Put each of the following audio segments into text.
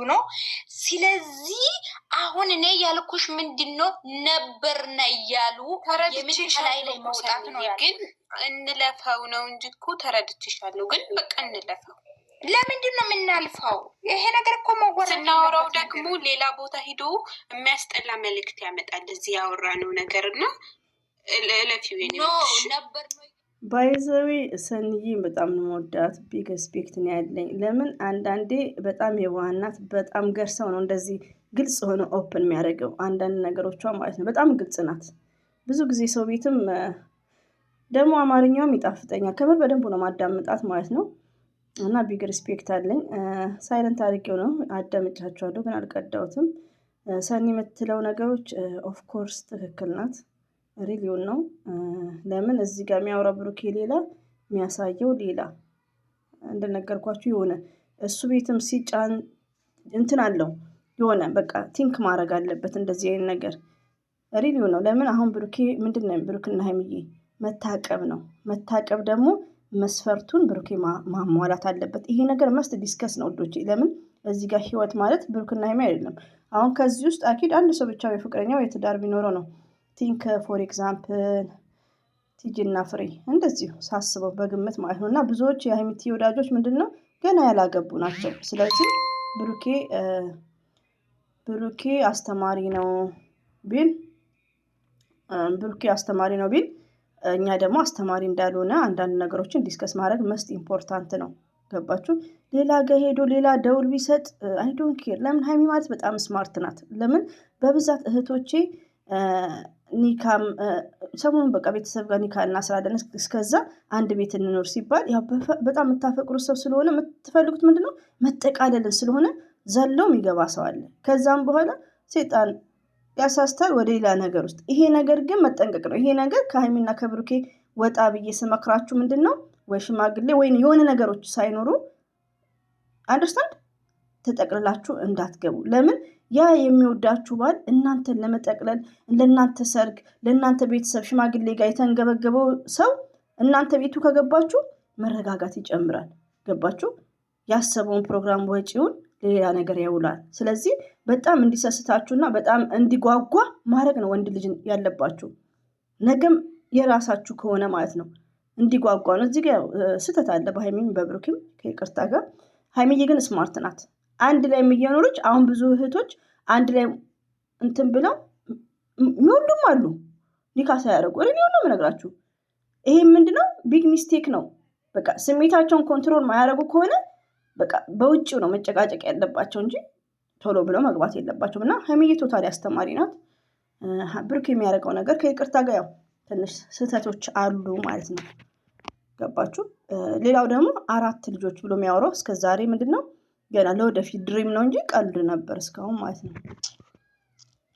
ነው ስለዚህ አሁን እኔ ያልኩሽ ምንድነው ነበርና ያሉ ተረድቼሻለሁ ላይ መውጣት ነው ግን እንለፈው ነው እንጂ እኮ ተረድቼሻለሁ ግን በቃ እንለፈው ለምንድነው የምናልፈው ይሄ ነገር እኮ መወራት ስናወራው ደግሞ ሌላ ቦታ ሄዶ የሚያስጠላ መልእክት ያመጣል እዚህ ያወራነው ነገርና ለፊው ነው ነበር ነው ባይዘዊ ሰንዬ በጣም ነው ወዳት ቢግ ሪስፔክት ነው ያለኝ ለምን አንዳንዴ በጣም የዋህናት በጣም ገርሰው ነው እንደዚህ ግልጽ ሆነ ኦፕን የሚያደርገው አንዳንድ ነገሮቿ ማለት ነው በጣም ግልጽ ናት ብዙ ጊዜ ሰው ቤትም ደግሞ አማርኛውም ይጣፍጠኛል ከበር በደንብ ነው ማዳመጣት ማለት ነው እና ቢግ ሪስፔክት አለኝ ሳይለንት አድርጌው ነው አዳምጫቸዋለሁ ግን አልቀዳውትም ሰኒ የምትለው ነገሮች ኦፍ ኮርስ ትክክል ናት ሪሊውን ነው ለምን እዚህ ጋር የሚያወራ ብሩኬ ሌላ የሚያሳየው ሌላ እንደነገርኳችሁ የሆነ እሱ ቤትም ሲጫን እንትን አለው የሆነ በቃ ቲንክ ማድረግ አለበት እንደዚህ አይነት ነገር ሪሊውን ነው ለምን አሁን ብሩኬ ምንድነው ብሩክና ሀይሚዬ መታቀብ ነው መታቀብ ደግሞ መስፈርቱን ብሩኬ ማሟላት አለበት ይሄ ነገር መስት ዲስከስ ነው ወዶቼ ለምን እዚህ ጋር ህይወት ማለት ብሩክና ሀይሚ አይደለም አሁን ከዚህ ውስጥ አኪድ አንድ ሰው ብቻ የፍቅረኛው የትዳር ቢኖረው ነው ቲንክ ፎር ኤግዛምፕል ቲጂና ፍሬ እንደዚሁ ሳስበው በግምት ማለት ነውና ብዙዎች የሀይሚቲ ወዳጆች ምንድነው ገና ያላገቡ ናቸው ስለዚህ ብሩኬ አስተማሪ ነው ቢል እኛ ደግሞ አስተማሪ እንዳልሆነ አንዳንድ ነገሮችን ዲስከስ ማድረግ መስት ኢምፖርታንት ነው ገባችሁ ሌላ ጋር ሄዶ ሌላ ደውል ቢሰጥ አይ ዶንት ኬር ለምን ሀይሚ ማለት በጣም ስማርት ናት ለምን በብዛት እህቶቼ ኒካም ሰሞኑን በቃ ቤተሰብ ጋር ኒካ እናስራለን እስከዛ አንድ ቤት እንኖር ሲባል ያው በጣም የምታፈቅሩት ሰው ስለሆነ የምትፈልጉት ምንድነው መጠቃለልን ስለሆነ ዘለው የሚገባ ሰው አለ ከዛም በኋላ ሰይጣን ያሳስታል ወደ ሌላ ነገር ውስጥ ይሄ ነገር ግን መጠንቀቅ ነው ይሄ ነገር ከሀይሚና ከብሩኬ ወጣ ብዬ ስመክራችሁ ምንድነው ወይ ሽማግሌ ወይ የሆነ ነገሮች ሳይኖሩ አንደርስታንድ ተጠቅልላችሁ እንዳትገቡ ለምን ያ የሚወዳችሁ ባል እናንተን ለመጠቅለል ለእናንተ ሰርግ ለእናንተ ቤተሰብ ሽማግሌ ጋር የተንገበገበው ሰው እናንተ ቤቱ ከገባችሁ መረጋጋት ይጨምራል ገባችሁ ያሰበውን ፕሮግራም ወጪውን ሌላ ነገር ያውላል ስለዚህ በጣም እንዲሰስታችሁና በጣም እንዲጓጓ ማድረግ ነው ወንድ ልጅ ያለባችሁ ነገም የራሳችሁ ከሆነ ማለት ነው እንዲጓጓ ነው እዚህ ጋር ስተት አለ በሃይሚም በብሩክም ከይቅርታ ጋር ሃይሚዬ ግን ስማርት ናት አንድ ላይ የሚያኖሩች አሁን ብዙ እህቶች አንድ ላይ እንትን ብለው ሁሉም አሉ ኒካሳ ያደርጉ ነው የምነግራችሁ ይሄ ምንድነው ቢግ ሚስቴክ ነው በቃ ስሜታቸውን ኮንትሮል ማያደርጉ ከሆነ በቃ በውጪው ነው መጨቃጨቅ ያለባቸው እንጂ ቶሎ ብለው መግባት የለባቸውም እና ሀይሚዬ ቶታሊ አስተማሪ ናት ብሩክ የሚያደርገው ነገር ከይቅርታ ጋር ያው ትንሽ ስህተቶች አሉ ማለት ነው ገባችሁ ሌላው ደግሞ 4 ልጆች ብሎ የሚያወራው እስከዛሬ ምንድነው ገና ለወደፊት ድሪም ነው እንጂ ቀልድ ነበር እስካሁን ማለት ነው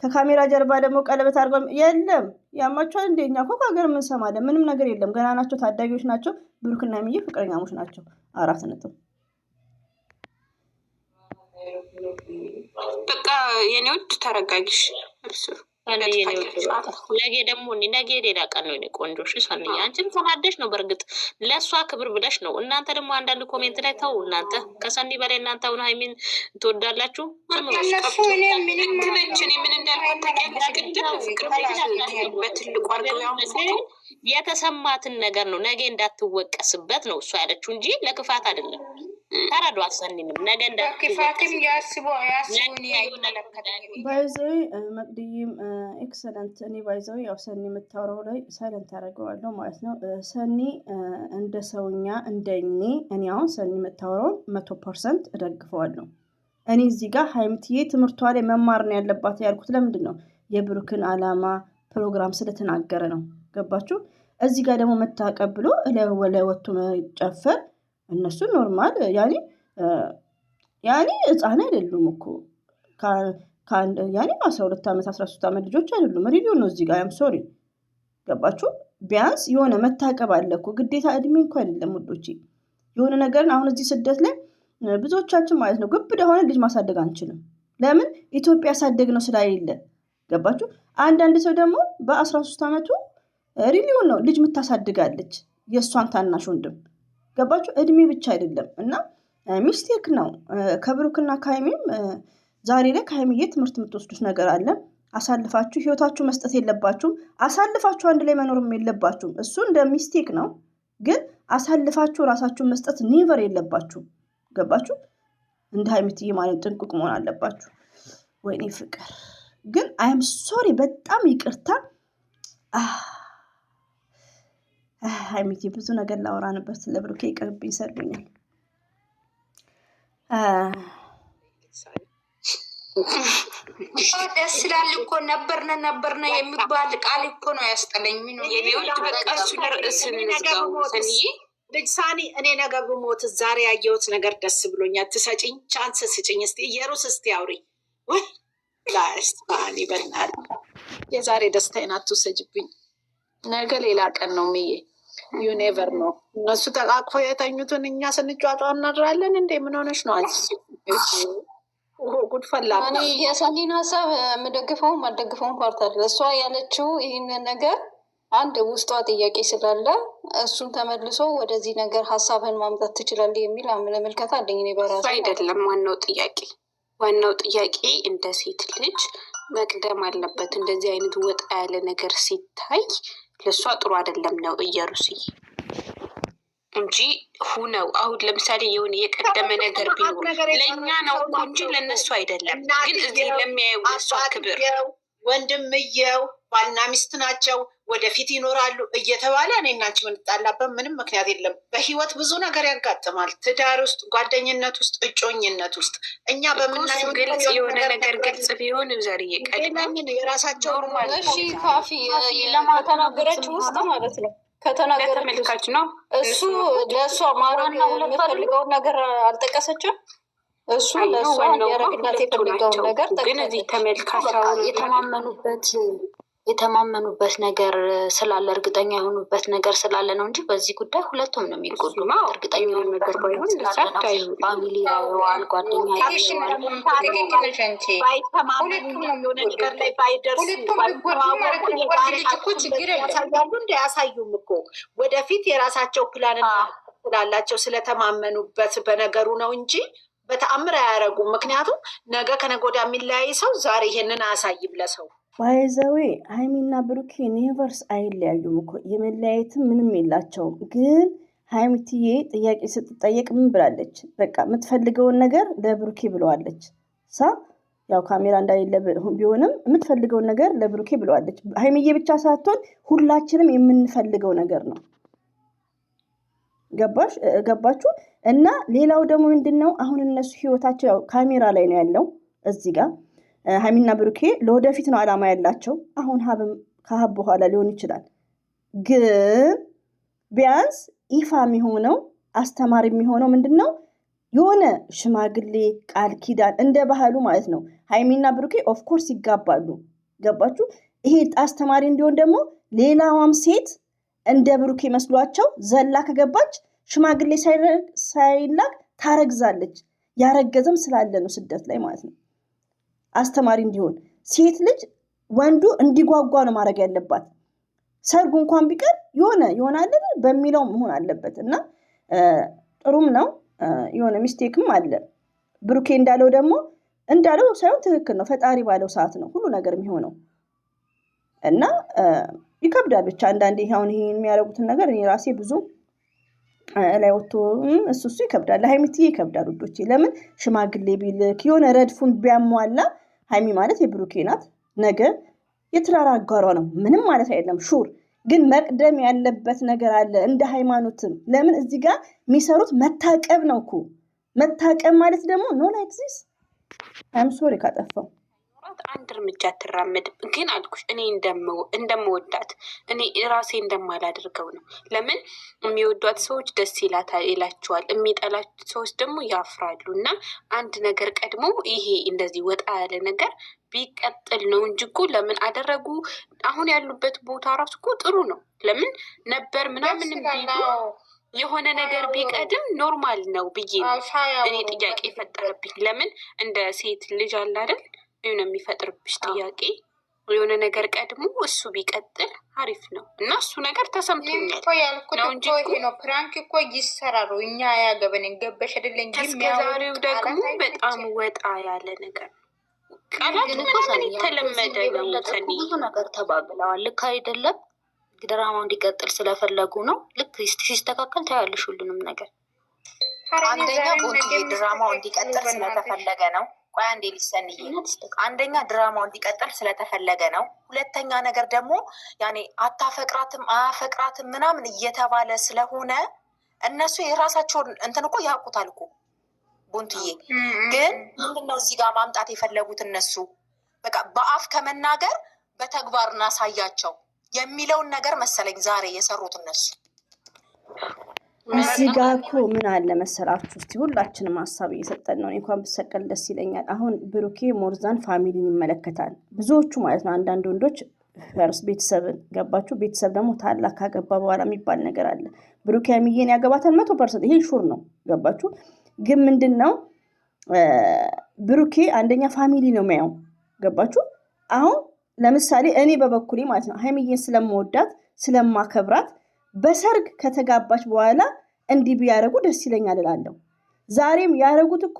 ከካሜራ ጀርባ ደግሞ ቀለበት አድርገው የለም ያማቸው እንደኛ እኮ ከሀገር ምን ሰማለን ምንም ነገር የለም ገና ናቸው ታዳጊዎች ናቸው ብሩክና ሀይሚዬ ፍቅረኛሞች ናቸው 4 ነጥብ በቃ የኔ ውድ ተረጋጊሽ እርሱ ነገ ደግሞ ነገ ሌላ ቀን ነው ቆንጆሽ ሰንኛ አንቺም ተናደሽ ነው በርግጥ ለሷ ክብር ብለሽ ነው እናንተ ደግሞ አንዳንድ ኮሜንት ላይ ተው እናንተ ከሰኒ በላይ እናንተ አሁን ሀይሚን ትወዳላችሁ ትመችን ምን እንዳልኩት ታውቂያለሽ ቅድም ፍቅር በትልቁ አድርገው ያው የተሰማትን ነገር ነው ነገ እንዳትወቀስበት ነው እሷ ያለችው እንጂ ለክፋት አይደለም ታራዱ አሰኒንም ነገ እንዳትክፋትም ያስቡን ባይዘይ መቅድይም ኤክሰለንት እኔ ባይዘይ ያው ሰኒ የምታወራው ላይ ሳይለንት አደርገዋለሁ ማለት ነው ሰኒ እንደ ሰውኛ እንደኔ እኔ አሁን ሰኒ የምታወራው 100% እደግፈዋለሁ እኔ እዚህ ጋር ሀይምትዬ ትምህርቷ ላይ መማር ነው ያለባት ያልኩት ለምንድን ነው የብሩክን አላማ ፕሮግራም ስለተናገረ ነው ገባችሁ እዚህ ጋር ደግሞ መታቀብሎ ለወጡ መጨፈር እነሱ ኖርማል ያኔ ህፃን አይደሉም እኮ ያኔ 12 ዓመት 13 ዓመት ልጆች አይደሉም ሪቪው ነው እዚህ ጋር አም ሶሪ ገባችሁ ቢያንስ የሆነ መታቀብ አለ እኮ ግዴታ እድሜ እንኳን አይደለም ወዶቼ የሆነ ነገርን አሁን እዚህ ስደት ላይ ብዙዎቻችን ማለት ነው ግብዳ ሆነ ልጅ ማሳደግ አንችልም ለምን ኢትዮጵያ ያሳደግ ነው ስላይለ ገባችሁ አንዳንድ ሰው ደግሞ በ13 ዓመቱ ሪቪው ነው ልጅ ምታሳድጋለች የሷን ታናሽ ወንድም ገባችሁ እድሜ ብቻ አይደለም እና ሚስቴክ ነው። ከብሩክና ከሀይሚም ዛሬ ላይ ከሀይሚዬ ትምህርት የምትወስዱት ነገር አለ። አሳልፋችሁ ህይወታችሁ መስጠት የለባችሁም። አሳልፋችሁ አንድ ላይ መኖርም የለባችሁም። እሱ እንደ ሚስቴክ ነው፣ ግን አሳልፋችሁ ራሳችሁን መስጠት ኔቨር የለባችሁም። ገባችሁ? እንደ ሀይሚትዬ ማለት ጥንቁቅ መሆን አለባችሁ። ወይኔ ፍቅር ግን አይም ሶሪ፣ በጣም ይቅርታ ሀይሚትዬ። ብዙ ነገር ላወራ ነበር ስለ ብሩኬ፣ ይቅርብኝ፣ ይሰርብኛል። ደስ ይላል እኮ ነበርነ የሚባል ቃል እኮ ነው ያስጠለኝ። ምን የኔዎች በቃ እሱ ለርዕስ እንዝጋው። ሰንዬ ልጅ ሳኒ፣ እኔ ነገ ብሞት ዛሬ ያየሁት ነገር ደስ ብሎኛል። ትሰጭኝ ቻንስ ስጭኝ። እስቲ እየሩስ እስቲ አውሪ ወይ ላስፋኒ በናል። የዛሬ ደስታዬን አትውሰጅብኝ። ነገ ሌላ ቀን ነው ምዬ። ዩኔቨር ነው። እነሱ ተቃቅፎ የተኙትን እኛ ስንጫጫ እናድራለን እንዴ? ምን ሆነሽ ነው አንቺ? ጉድፈላ የሰኒን ሀሳብ የምደግፈውም አልደግፈውም ፓርት አለ። እሷ ያለችው ይህንን ነገር አንድ ውስጧ ጥያቄ ስላለ እሱን ተመልሶ ወደዚህ ነገር ሀሳብህን ማምጣት ትችላለህ የሚል ምልከታ አለኝ። እኔ በራሱ አይደለም ዋናው ጥያቄ እንደ ሴት ልጅ መቅደም አለበት። እንደዚህ አይነት ወጣ ያለ ነገር ሲታይ ለእሷ ጥሩ አይደለም ነው እየሩስዬ እንጂ ሁነው አሁን ለምሳሌ የሆነ የቀደመ ነገር ቢኖር ለእኛ ነው እኮ እንጂ ለእነሱ አይደለም። ግን እዚህ ለሚያየው እሷ ክብር ወንድምየው ባልና ሚስት ናቸው፣ ወደፊት ይኖራሉ እየተባለ እኔ እና አንቺ የምንጣላበት ምንም ምክንያት የለም። በህይወት ብዙ ነገር ያጋጥማል። ትዳር ውስጥ፣ ጓደኝነት ውስጥ፣ እጮኝነት ውስጥ እኛ በምናየው ግልጽ የሆነ ነገር ግልጽ ቢሆን ዘር እየቀድምን የራሳቸው ካፊ ከተናገረች ውስጥ ማለት ነው ከተመልካች ነው እሱ ለእሷ ማድረግ የምፈልገውን ነገር አልጠቀሰችም። እሱ ለእሷ እንዲያረግላት የፈልገውን ነገር ግን እዚህ ተመልካች የተማመኑበት ነገር ስላለ እርግጠኛ የሆኑበት ነገር ስላለ ነው እንጂ በዚህ ጉዳይ ሁለቱም ነው የሚጎዱ። እርግጠኛ የሆኑ ነገር ባይሆን ፋሚሊ ያየዋል፣ ጓደኛ የሆነ ነገር ላይ ባይደርሱ ያሳያሉ እንደ ያሳዩም እኮ ወደፊት የራሳቸው ፕላን ስላላቸው ስለተማመኑበት በነገሩ ነው እንጂ በተአምር አያረጉም። ምክንያቱም ነገ ከነገ ወዲያ የሚለያይ ሰው ዛሬ ይሄንን አያሳይም ለሰው። ባይዘዌ ሀይሚና ብሩኬ ኔቨርስ አይለያዩም እኮ የመለያየትም ምንም የላቸውም። ግን ሀይሚትዬ ጥያቄ ስትጠየቅ ምን ብላለች? በቃ የምትፈልገውን ነገር ለብሩኬ ብለዋለች። ያው ካሜራ እንዳሌለ ቢሆንም የምትፈልገውን ነገር ለብሩኬ ብለዋለች። ሀይሚዬ ብቻ ሳትሆን ሁላችንም የምንፈልገው ነገር ነው። ገባችሁ? እና ሌላው ደግሞ ምንድን ነው አሁን እነሱ ህይወታቸው ያው ካሜራ ላይ ነው ያለው እዚህ ጋር ሀይሚና ብሩኬ ለወደፊት ነው አላማ ያላቸው። አሁን ከሀብ በኋላ ሊሆን ይችላል። ግን ቢያንስ ይፋ የሚሆነው አስተማሪ የሚሆነው ምንድን ነው የሆነ ሽማግሌ ቃል ኪዳን እንደ ባህሉ ማለት ነው። ሀይሚና ብሩኬ ኦፍኮርስ ይጋባሉ። ገባችሁ? ይሄ አስተማሪ እንዲሆን ደግሞ ሌላዋም ሴት እንደ ብሩኬ መስሏቸው ዘላ ከገባች ሽማግሌ ሳይላክ ታረግዛለች። ያረገዘም ስላለ ነው ስደት ላይ ማለት ነው። አስተማሪ እንዲሆን ሴት ልጅ ወንዱ እንዲጓጓ ነው ማድረግ ያለባት። ሰርጉ እንኳን ቢቀር ይሆናል በሚለው መሆን አለበት። እና ጥሩም ነው። የሆነ ሚስቴክም አለ። ብሩኬ እንዳለው ሳይሆን ትክክል ነው። ፈጣሪ ባለው ሰዓት ነው ሁሉ ነገር የሚሆነው። እና ይከብዳል ብቻ አንዳንዴ አሁን ይሄን የሚያደርጉትን ነገር እኔ ራሴ ብዙ ላይ ወጥቶ እሱ ይከብዳል። ለሀይሚትዬ ይከብዳል ውዶቼ። ለምን ሽማግሌ ቢልክ የሆነ ረድፉን ቢያሟላ ሀይሚ ማለት የብሩኬ ናት። ነገ የትዳር አጋሯ ነው። ምንም ማለት አይደለም። ሹር ግን መቅደም ያለበት ነገር አለ እንደ ሃይማኖትም። ለምን እዚህ ጋር የሚሰሩት መታቀብ ነው እኮ። መታቀብ ማለት ደግሞ ኖ ላይክ ዚስ አም ሶሪ ካጠፋው አንድ እርምጃ ትራመድ። ግን አልኩሽ እኔ እንደምወዳት እኔ ራሴ እንደማላደርገው ነው። ለምን የሚወዷት ሰዎች ደስ ይላቸዋል፣ የሚጠላች ሰዎች ደግሞ ያፍራሉ። እና አንድ ነገር ቀድሞ ይሄ እንደዚህ ወጣ ያለ ነገር ቢቀጥል ነው እንጂ እኮ ለምን አደረጉ? አሁን ያሉበት ቦታ ራሱ እኮ ጥሩ ነው። ለምን ነበር ምናምን ቢሉ የሆነ ነገር ቢቀድም ኖርማል ነው ብዬ እኔ ጥያቄ ፈጠረብኝ። ለምን እንደ ሴት ልጅ አለ አይደል የሆነ የሚፈጥርብሽ ጥያቄ የሆነ ነገር ቀድሞ እሱ ቢቀጥል አሪፍ ነው እና እሱ ነገር ተሰምቶኛል ነው እንጂ ነው ፕራንክ እኮ ይሰራሉ። እኛ ያገበንን ገበሽ አይደለ እንጂ እስከዛሬው ደግሞ በጣም ወጣ ያለ ነገር ቃላት ምናምን የተለመደ ነው። ብዙ ነገር ተባብለዋል። ልክ አይደለም። ድራማው እንዲቀጥል ስለፈለጉ ነው። ልክ ሲስተካከል ታያለሽ ሁሉንም ነገር። አንደኛ ቦንትዬ ድራማው እንዲቀጥል ስለተፈለገ ነው። ቆይ አንዴ ሊሰንይ አንደኛ ድራማው እንዲቀጥል ስለተፈለገ ነው። ሁለተኛ ነገር ደግሞ ያኔ አታፈቅራትም አያፈቅራትም ምናምን እየተባለ ስለሆነ እነሱ የራሳቸውን እንትን እኮ ያውቁታል እኮ ቦንትዬ። ግን ምንድነው እዚህ ጋር ማምጣት የፈለጉት እነሱ በቃ በአፍ ከመናገር በተግባር እናሳያቸው የሚለውን ነገር መሰለኝ ዛሬ የሰሩት እነሱ። እዚህ ጋር እኮ ምን አለ መሰላችሁ፣ እስቲ ሁላችንም ሀሳብ እየሰጠን ነው። እንኳን ብሰቀል ደስ ይለኛል። አሁን ብሩኬ ሞርዛን ፋሚሊን ይመለከታል ብዙዎቹ ማለት ነው። አንዳንድ ወንዶች ፈርስ ቤተሰብን ገባችሁ። ቤተሰብ ደግሞ ታላቅ ካገባ በኋላ የሚባል ነገር አለ። ብሩኬ ሀይሚዬን ያገባታል 100%፣ ይሄ ሹር ነው ገባችሁ። ግን ምንድን ነው ብሩኬ አንደኛ ፋሚሊ ነው የሚያው ገባችሁ። አሁን ለምሳሌ እኔ በበኩሌ ማለት ነው ሀይሚዬን ስለምወዳት ስለማከብራት በሰርግ ከተጋባች በኋላ እንዲህ ቢያደርጉ ደስ ይለኛል እላለሁ። ዛሬም ያደረጉት እኮ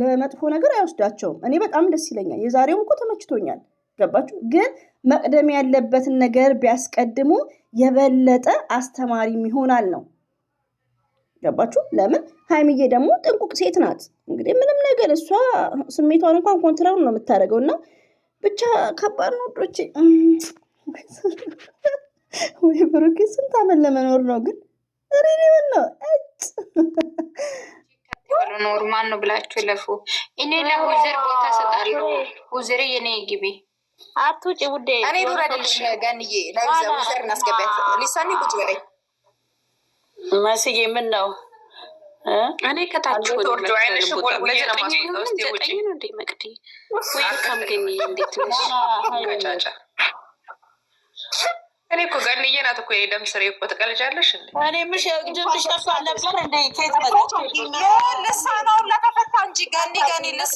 ለመጥፎ ነገር አይወስዳቸውም። እኔ በጣም ደስ ይለኛል። የዛሬውም እኮ ተመችቶኛል ገባችሁ። ግን መቅደም ያለበትን ነገር ቢያስቀድሙ የበለጠ አስተማሪም ይሆናል ነው ገባችሁ። ለምን ሀይሚዬ ደግሞ ጥንቁቅ ሴት ናት። እንግዲህ ምንም ነገር እሷ ስሜቷን እንኳን ኮንትሮል ነው የምታደርገው። እና ብቻ ከባድ ነው ዶቼ ወይ ብሩኬ ስንት አመት ለመኖር ነው ግን ሪሊውን ነው ኖርማል ነው ብላችሁ ለፉ። እኔ ለውዝር ቦታ ሰጣለሁ። ውዝር የኔ ግቢ አትውጪ ውዴ። እኔ ልውረድልሽ ገንዬ። ለውዝር እናስገቢያት። ሊሳኒ ቁጭ በላይ መስዬ ምን ነው እኔ ከታች ወርዶ አይነሽ ወል ወይ ለማስወጣው እስቲ ውጪ እንዴ መቅዲ ወይ ከምገኝ እንዴት ነሽ ጋጫጫ። እኔ እኮ ገንዬ ናት እኮ የደም ስሬ እኮ ትቀልጃለሽ እንዴ? እኔ ምሽ ጅምሽ ተፋ ነበር እንዴ? ከየት መጣች? ልሳናውን ለተፈታ እንጂ ገኒ ልሳ